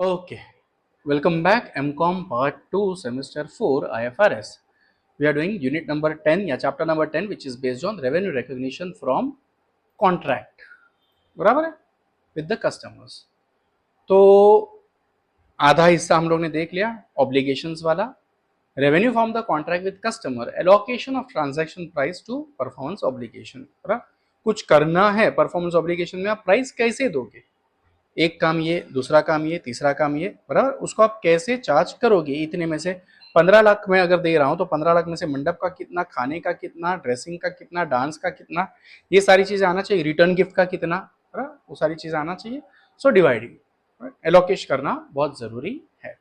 Okay, welcome back. MCOM Part 2, Semester 4, IFRS. We are doing unit number 10 या chapter number 10 which is based on revenue recognition from contract. बराबर है with the customers. तो आधा हिस्सा हम लोग ने देख लिया obligations वाला, revenue from the contract with customer, allocation of transaction price to performance obligation. बराबर, कुछ करना है performance obligation में, आप प्राइस कैसे दोगे? एक काम ये, दूसरा काम ये, तीसरा काम ये, बराबर, उसको आप कैसे चार्ज करोगे? इतने में से 15 लाख में अगर दे रहा हूं तो 15 लाख में से मंडप का कितना, खाने का कितना, ड्रेसिंग का कितना, डांस का कितना, ये सारी चीजें आना चाहिए, रिटर्न गिफ्ट का कितना, बराबर, वो सारी चीजें आना चाहिए. सो डिवाइडिंग, एलोकेश करना बहुत जरूरी है.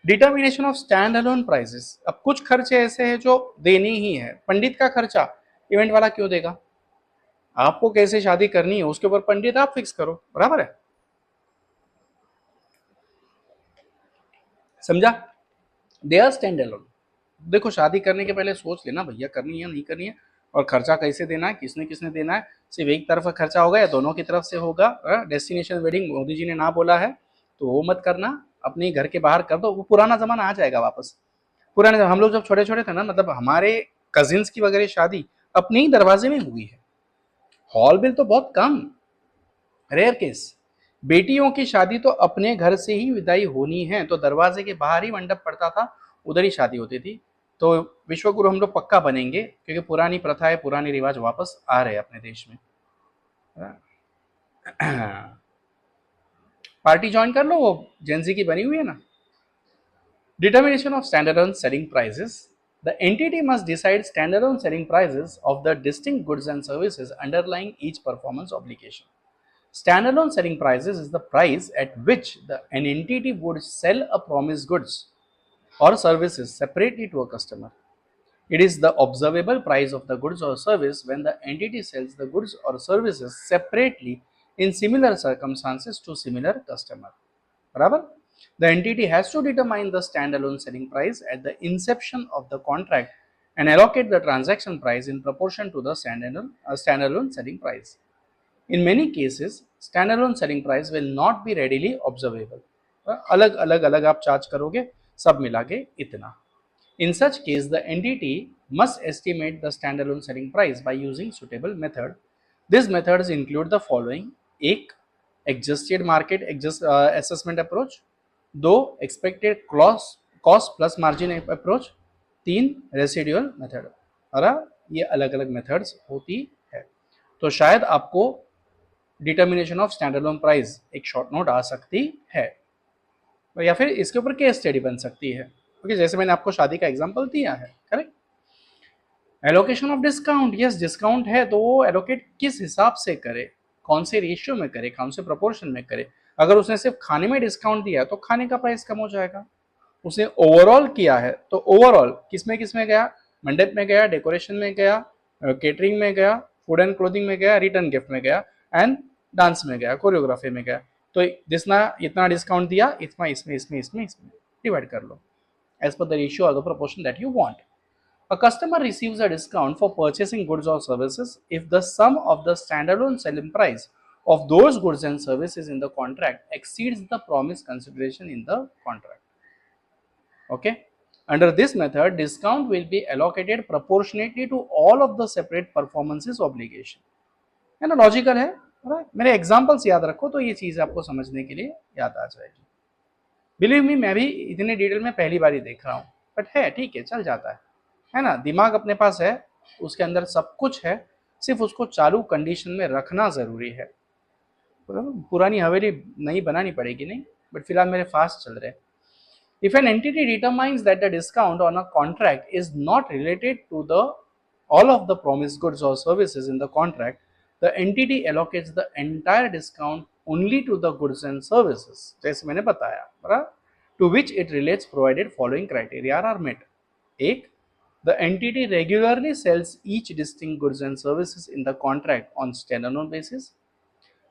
Determination of stand alone prices. अब कुछ खर्चे ऐसे हैं जो देने ही है. पंडित का खर्चा इवेंट वाला क्यों देगा? आपको कैसे शादी करनी है उसके ऊपर पंडित आप फिक्स करो, बराबर है, समझा? They are stand alone. देखो, शादी करने के पहले सोच लेना भैया करनी है नहीं करनी है, और खर्चा कैसे देना है, किसने किसने देना है, सिर्फ एक तरफ खर्चा होगा या दोनों की तरफ से होगा. डेस्टिनेशन वेडिंग मोदी जी ने ना बोला है तो वो मत करना, अपने घर के बाहर कर दो. वो पुराना जमाना आ जाएगा वापस. पुराने हम लोग जब छोटे छोटे थे ना, मतलब हमारे कजिन्स की वगैरह शादी अपने ही दरवाजे में हुई है. हॉल बिल तो बहुत कम, रेयर केस. बेटियों की शादी तो अपने घर से ही विदाई होनी है तो दरवाजे के बाहर ही मंडप पड़ता था, उधर ही शादी होती थी. तो विश्वगुरु हम लोग पक्का बनेंगे क्योंकि पुरानी प्रथाएं, पुराने रिवाज वापस आ रहे हैं अपने देश में. पार्टी ज्वाइन कर लो, वो जेंजी की बनी हुई है ना. Determination of standard selling prices. The entity must decide standalone selling prices of the distinct goods and services underlying each performance obligation. Standalone selling prices is the price at which an entity would sell a promised goods or services separately to a customer. It is the observable price of the goods or service when the entity sells the goods or services separately in similar circumstances to similar customer. बराबर? The entity has to determine the standalone selling price at the inception of the contract and allocate the transaction price in proportion to the standalone selling price. In many cases, standalone selling price will not be readily observable. अलग अलग अलग आप charge करोगे, सब मिला के इतना. In such case, the entity must estimate the standalone selling price by using suitable method. These methods include the following: एक, adjusted market assessment approach. दो, expected cost plus margin approach. तीन, residual method. और ये अलग अलग methods होती है. तो शायद आपको डिटर्मिनेशन ऑफ स्टैंडअलोन प्राइस एक शॉर्ट नोट आ सकती है, या फिर इसके ऊपर केस स्टडी बन सकती है. ओके, जैसे मैंने आपको शादी का एग्जांपल दिया है, correct. Allocation of discount. Yes, discount है तो वो एलोकेट किस हिसाब से करे, कौन से रेशियो में करे, कौन से प्रोपोर्शन में करे. अगर उसने सिर्फ खाने में डिस्काउंट दिया तो खाने का प्राइस कम हो जाएगा. उसने ओवरऑल किया है तो ओवरऑल किस में गया, मंडप में गया, डेकोरेशन में गया, केटरिंग में गया, फूड एंड क्लोथिंग में गया, रिटर्न गिफ्ट में गया, एंड डांस में गया, कोरियोग्राफी में गया. तो जितना इतना डिस्काउंट दिया, इतना इसमें इसमें इसमें इसमें डिवाइड कर लो एज पर द रेशियो और the proportion that you want. A customer receives a discount for purchasing goods or services if the sum of the standalone selling price of those goods and services in the contract exceeds the promised consideration in the contract. Okay. Under this method, discount will be allocated proportionately to all of the separate performances obligation. है ना, logical है. मेरे examples याद रखो तो ये चीज आपको समझने के लिए याद आ जाएगी. बिलीव मी, मैं भी इतने डिटेल में पहली बार ही देख रहा हूँ, बट है ठीक है, चल जाता है ना. दिमाग अपने पास है, उसके अंदर सब कुछ है, सिर्फ उसको चालू कंडीशन में रखना जरूरी है. पुरानी हवेली नहीं बनानी पड़ेगी, नहीं, बट फिलहाल मेरे फास्ट चल रहे. If an entity determines that the discount on a contract is not related to all of the promised goods or services in the contract, the entity allocates the entire discount only to the goods and services, जैसे मैंने बताया, बराबर, to which it relates provided following criteria are met. एक, the entity regularly sells each distinct goods and services in the contract on standalone basis.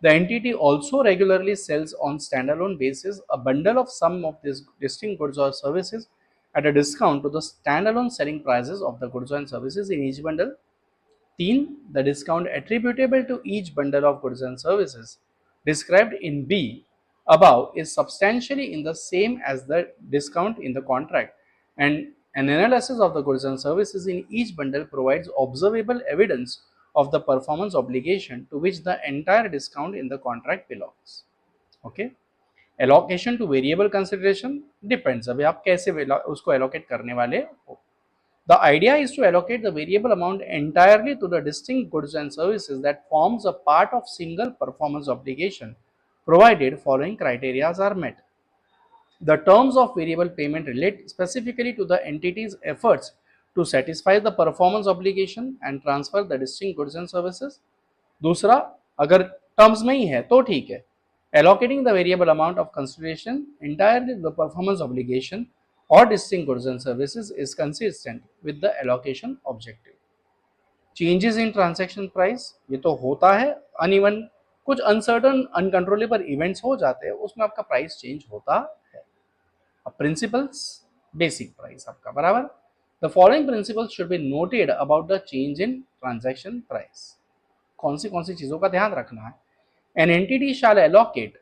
The entity also regularly sells on standalone basis a bundle of some of these distinct goods or services at a discount to the standalone selling prices of the goods and services in each bundle. 3. The discount attributable to each bundle of goods and services described in B above is substantially in the same as the discount in the contract, and an analysis of the goods and services in each bundle provides observable evidence of the performance obligation to which the entire discount in the contract belongs. Okay. Allocation to variable consideration depends. अभी आप कैसे उसको allocate करने वाले हो. The idea is to allocate the variable amount entirely to the distinct goods and services that forms a part of single performance obligation, provided following criteria are met. The terms of variable payment relate specifically to the entity's efforts to satisfy the performance obligation and transfer the distinct goods and services. दूसरा, अगर terms में ही है तो ठीक है. Allocating the variable amount of consideration entirely to the performance obligation or distinct goods and services is consistent with the allocation objective. Changes in transaction price, ये तो होता है. Uneven, कुछ uncertain, uncontrollable events हो जाते हैं, उसमें आपका price change होता है. Principles, basic price आपका बराबर. The following principles should be noted about the change in transaction price. कौन सी चीजों का ध्यान रखना है. An entity shall allocate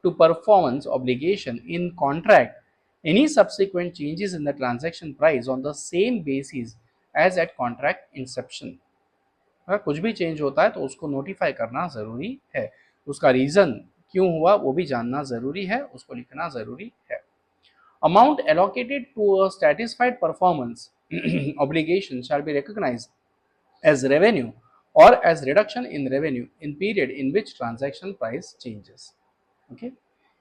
to performance obligation in contract any subsequent changes in the transaction price on the same basis as at contract inception. अगर कुछ भी change होता है तो उसको नोटिफाई करना जरूरी है, उसका रीजन क्यों हुआ वो भी जानना जरूरी है, उसको लिखना जरूरी है. Amount allocated to a satisfied performance obligation shall be recognized as revenue or as reduction in revenue in period in which transaction price changes. Okay.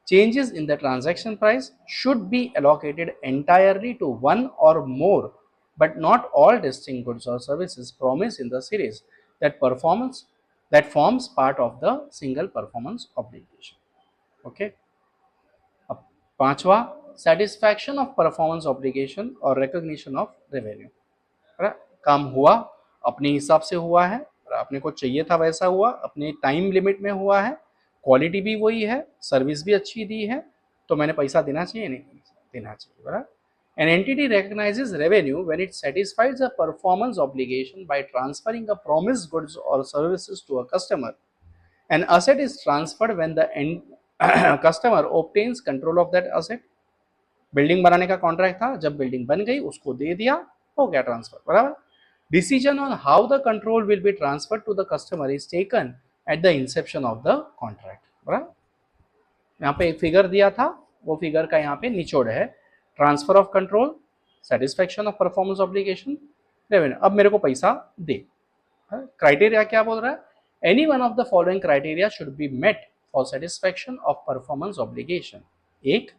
Changes in the transaction price should be allocated entirely to one or more but not all distinct goods or services promised in the series that forms part of the single performance obligation. Okay. अब पांचवा, satisfaction of performance obligation or recognition of revenue. काम हुआ, अपने हिसाब से हुआ है, अपने को चाहिए था वैसा हुआ, अपने टाइम लिमिट में हुआ है, क्वालिटी भी वही है, सर्विस भी अच्छी दी है, तो मैंने पैसा देना चाहिए नहीं देना चाहिए, बराबर. An entity recognizes revenue when it satisfies a performance obligation by transferring a promised goods or services to a customer. An asset is transferred when the customer obtains control of that asset. Building बनाने का contract था, जब building बन गई उसको दे दिया, हो गया ट्रांसफर, बराबर. Decision on how the control will be transferred to the customer is taken at the inception of the contract. बराबर. यहाँ पे एक फिगर दिया था, वो फिगर का यहाँ पे निचोड़ है. Transfer of control, satisfaction of performance obligation, revenue. अब मेरे को पैसा दे. क्राइटेरिया क्या बोल रहा है? Any one of the following criteria should be met for satisfaction of performance obligation. एक,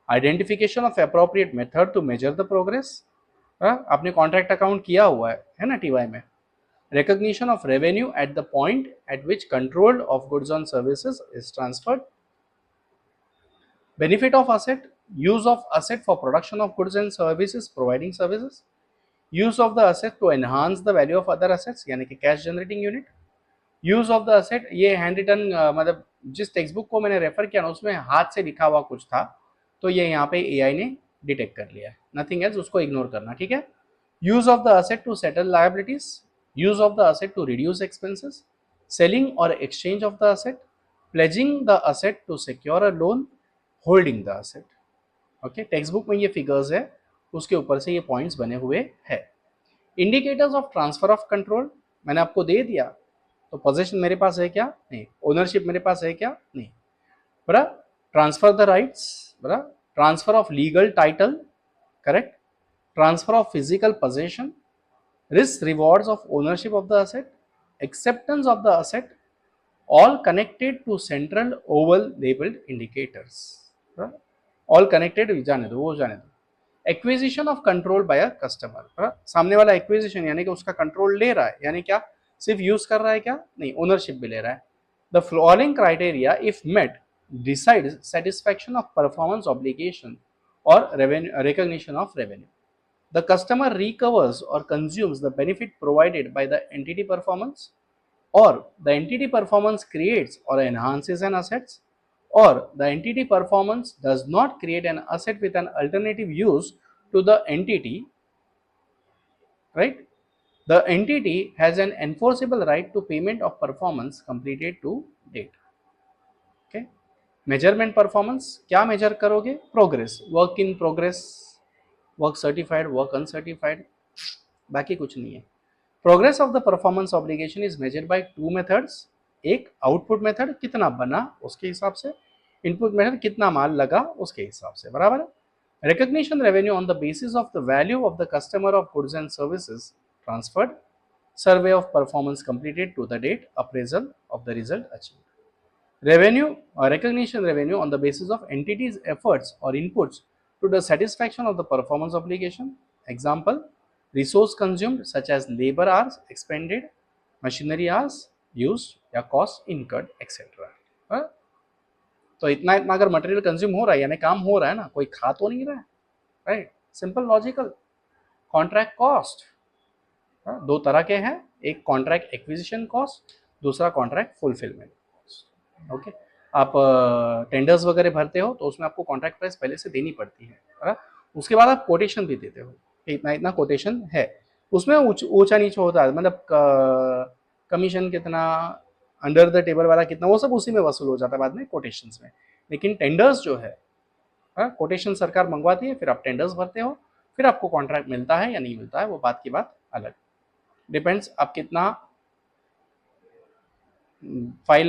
identification of appropriate method to measure the progress. आपने कॉन्ट्रैक्ट अकाउंट किया हुआ है ना टीवाई में. Recognition of revenue at the point at which control of goods and services is transferred. Benefit of asset, use of asset for production of goods and services, providing services. Use of the asset to enhance the value of other assets, यानी कि cash generating unit. Use of the asset, ये hand written, मतलब जिस text book को मैंने refer किया ना उसमें हाथ से लिखा हुआ कुछ था, तो ये यहाँ पे एआई ने डिटेक्ट कर लिया है. नथिंग एल्स, उसको इग्नोर करना, ठीक है. Use of the asset to settle liabilities, use of the asset to reduce expenses, selling और exchange of the asset, pledging the asset to secure a loan, holding the asset. Okay, textbook में ये figures है, उसके ऊपर से ये points बने हुए हैं. Indicators of transfer of control मैंने आपको दे दिया, तो पोजीशन मेरे पास है क्या? नहीं. ओनरशिप मेरे पास है क्या? नहीं. बरा, ट्रांसफर द राइट्स, बरा, transfer of legal title, correct. Transfer of physical position, risk rewards of ownership of the asset, acceptance of the asset, all connected to central oval labeled indicators. all connected, जाने दो, वो जाने दो. Acquisition of control by a customer, सामने वाला acquisition यानी कि उसका कंट्रोल ले रहा है, यानी क्या सिर्फ यूज कर रहा है क्या? नहीं, ओनरशिप भी ले रहा है. The following criteria if met decide satisfaction of performance obligation और revenue, recognition of revenue. The customer recovers और consumes the benefit provided by the entity performance, or the entity performance creates or enhances an assets, or the entity performance does not create an asset with an alternative use to the entity, right? The entity has an enforceable right to payment of performance completed to date. Okay, measurement performance, क्या major करोगे? Progress, work in progress, work certified, work uncertified, बाकी कुछ नहीं है। Progress of the performance obligation is measured by two methods, एक output method कितना बना उसके हिसाब से, इनपुट मेथड कितना माल लगा उसके हिसाब से, बराबर है। Recognition revenue on the basis of the value of the customer of goods and services transferred, survey of performance completed to the date, appraisal of the result achieved. Revenue or recognition revenue on the basis of entities' efforts or inputs to the satisfaction of the performance obligation. Example, resource consumed such as labor hours expended, machinery hours used या cost incurred etc. तो इतना इतना अगर material consume हो रहा है यानी काम हो रहा है ना, कोई खा तो नहीं रहा है, right? Simple logical. Contract cost दो तरह के हैं, एक कॉन्ट्रैक्ट एक्विजिशन कॉस्ट, दूसरा कॉन्ट्रैक्ट फुलफिलमेंट। ओके, आप टेंडर्स वगैरह भरते हो तो उसमें आपको कॉन्ट्रैक्ट प्राइस पहले से देनी पड़ती है, उसके बाद आप कोटेशन भी देते हो, इतना इतना कोटेशन है, उसमें ऊंचा नीचा होता है, मतलब कमीशन कितना, अंडर द टेबल वाला कितना, वो सब उसी में वसूल हो जाता है बाद में कोटेशंस में। लेकिन टेंडर्स जो है, कोटेशन सरकार मंगवाती है, फिर आप टेंडर्स भरते हो, फिर आपको कॉन्ट्रैक्ट मिलता है या नहीं मिलता है वो बात की बात अलग, डिपेंड्स आप कितना फाइल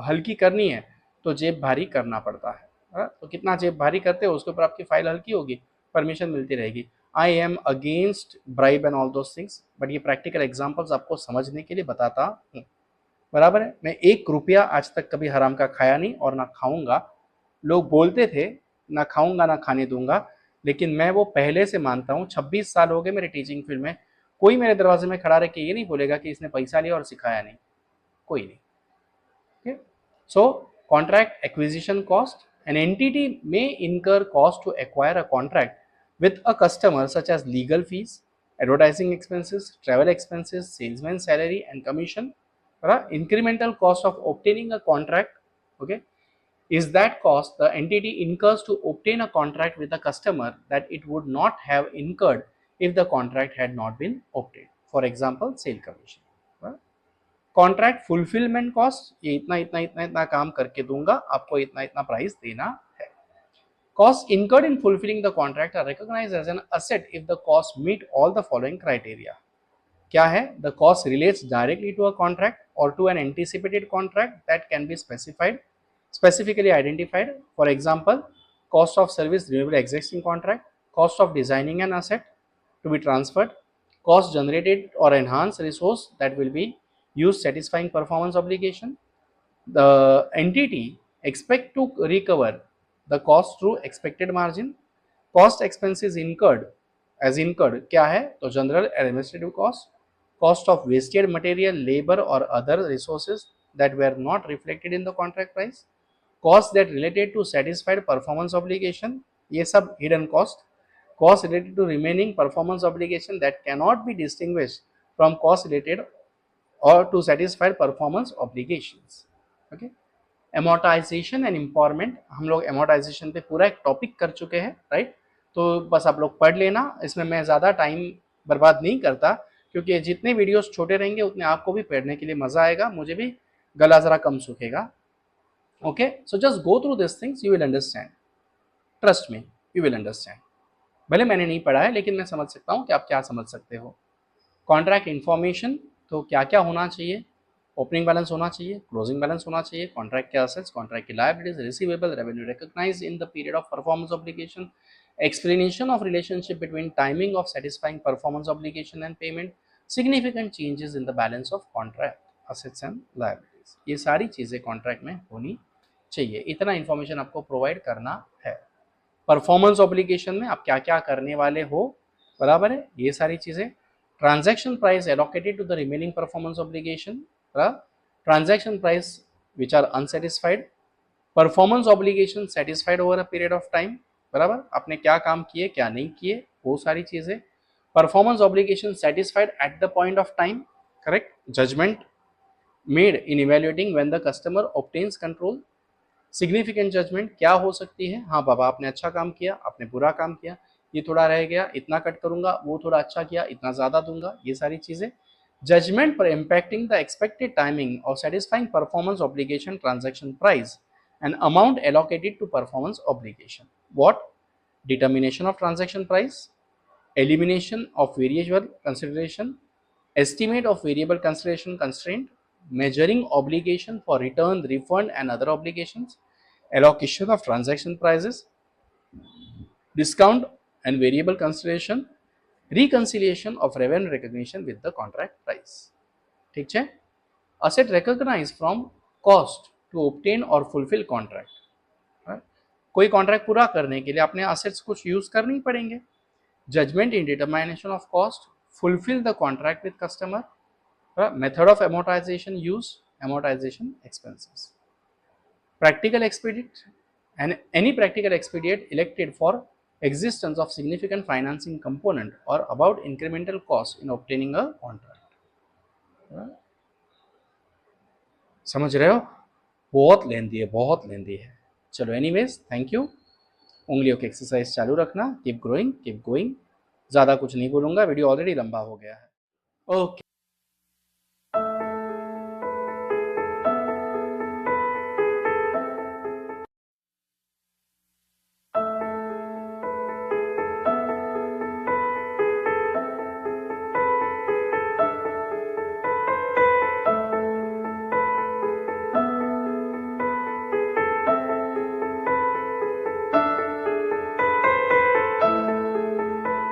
हल्की करनी है तो जेब भारी करना पड़ता है, तो कितना जेब भारी करते हो उसके ऊपर आपकी फाइल हल्की होगी, परमिशन मिलती रहेगी। I am against bribe and all those things, but ये प्रैक्टिकल एग्जांपल्स आपको समझने के लिए बताता हूँ, बराबर है। मैं 1 रुपया आज तक कभी हराम का खाया नहीं और ना खाऊंगा। लोग बोलते थे ना खाऊंगा ना खाने दूंगा, लेकिन मैं वो पहले से मानता हूँ। 26 साल हो गए मेरे टीचिंग फील्ड में, कोई मेरे दरवाजे में खड़ा रह के ये नहीं बोलेगा कि इसने पैसा लिया और सिखाया नहीं, कोई नहीं। Okay. So, contract acquisition cost, an entity may incur cost to acquire a contract with a customer such as legal fees, advertising expenses, travel expenses, salesman's salary and commission. Incremental cost of obtaining a contract, okay, is that cost the entity incurs to obtain a contract with a customer that it would not have incurred if the contract had not been obtained. For example, sale commission. Contract fulfilment cost, ये इतना इतना इतना इतना काम करके दूंगा, आपको इतना इतना प्राइस देना है। Cost incurred in fulfilling the contract are recognised as an asset if the cost meet all the following criteria. क्या है? The cost relates directly to a contract और to an anticipated contract that can be specifically identified. For example, cost of service renewable existing contract, cost of designing an asset to be transferred, cost generated or enhanced resource that will be used satisfying performance obligation. The entity expect to recover the cost through expected margin. Cost expenses incurred as incurred क्या है? तो general administrative cost, cost of wasted material, labor or other resources that were not reflected in the contract price, cost that related to satisfied performance obligation, ये सब hidden cost, cost related to remaining performance obligation that cannot be distinguished from cost related or to satisfied performance obligations. Okay, amortization and impairment, हम लोग amortization पे पूरा एक topic कर चुके हैं, राइट? तो बस आप लोग पढ़ लेना, इसमें मैं ज़्यादा टाइम बर्बाद नहीं करता, क्योंकि जितने वीडियोस छोटे रहेंगे उतने आपको भी पढ़ने के लिए मज़ा आएगा, मुझे भी गला ज़रा कम सूखेगा। Okay, so just go through this things, you will understand, trust me, you will understand. भले मैंने नहीं पढ़ा है लेकिन मैं समझ सकता हूँ कि आप क्या समझ सकते हो। कॉन्ट्रैक्ट इन्फॉर्मेशन, तो क्या क्या होना चाहिए? ओपनिंग बैलेंस होना चाहिए, क्लोजिंग बैलेंस होना चाहिए, कॉन्ट्रैक्ट के असेट्स, कॉन्ट्रैक्ट की liabilities, receivable, revenue recognised in the period of performance obligation, explanation of relationship between timing of satisfying performance obligation and payment, significant changes in the balance of contract assets and liabilities. ये सारी चीज़ें contract में होनी चाहिए, इतना information आपको provide करना है। परफॉर्मेंस ऑब्लिगेशन में आप क्या क्या करने वाले हो, बराबर है, ये सारी चीज़ें। Transaction price allocated to the remaining performance obligation, transaction price which are unsatisfied, performance obligation satisfied over a period of time, बराबर, आपने क्या काम किए क्या नहीं किए वो सारी चीज़ें। Performance obligation satisfied at the point of time, correct, judgement made in evaluating when the customer obtains control. Significant judgement क्या हो सकती है? हाँ बाबा, आपने अच्छा काम किया, आपने बुरा काम किया, ये थोड़ा रह गया, इतना कट करूंगा, वो थोड़ा अच्छा किया, इतना ज़्यादा दूंगा, ये सारी चीज़ें। जजमेंट पर इम्पैक्टिंग द एक्सपेक्टेड टाइमिंग और satisfying performance obligation transaction price an amount allocated to performance obligation. What? Determination of transaction price, elimination of variable consideration, estimate of variable consideration constraint, measuring obligation for return, refund and other obligations, allocation of transaction prices, discount and variable consideration, reconciliation of revenue recognition with the contract price. ठीक है? Asset recognized from cost to obtain or fulfill contract. कोई contract पूरा करने के लिए अपने assets कुछ use करने ही पड़ेंगे. Judgement in determination of cost, fulfil the contract with customer, method of amortization use, amortization expenses. Practical expedient, and any practical expedient elected for existence of significant financing component or about incremental cost in obtaining a contract. समझ रहे हो? बहुत लेंदी है. चलो anyways, thank you. उंगलियों की exercise चालू रखना. Keep growing, keep going. ज़्यादा कुछ नहीं बोलूँगा, वीडियो ऑलरेडी लंबा हो गया है. ओके.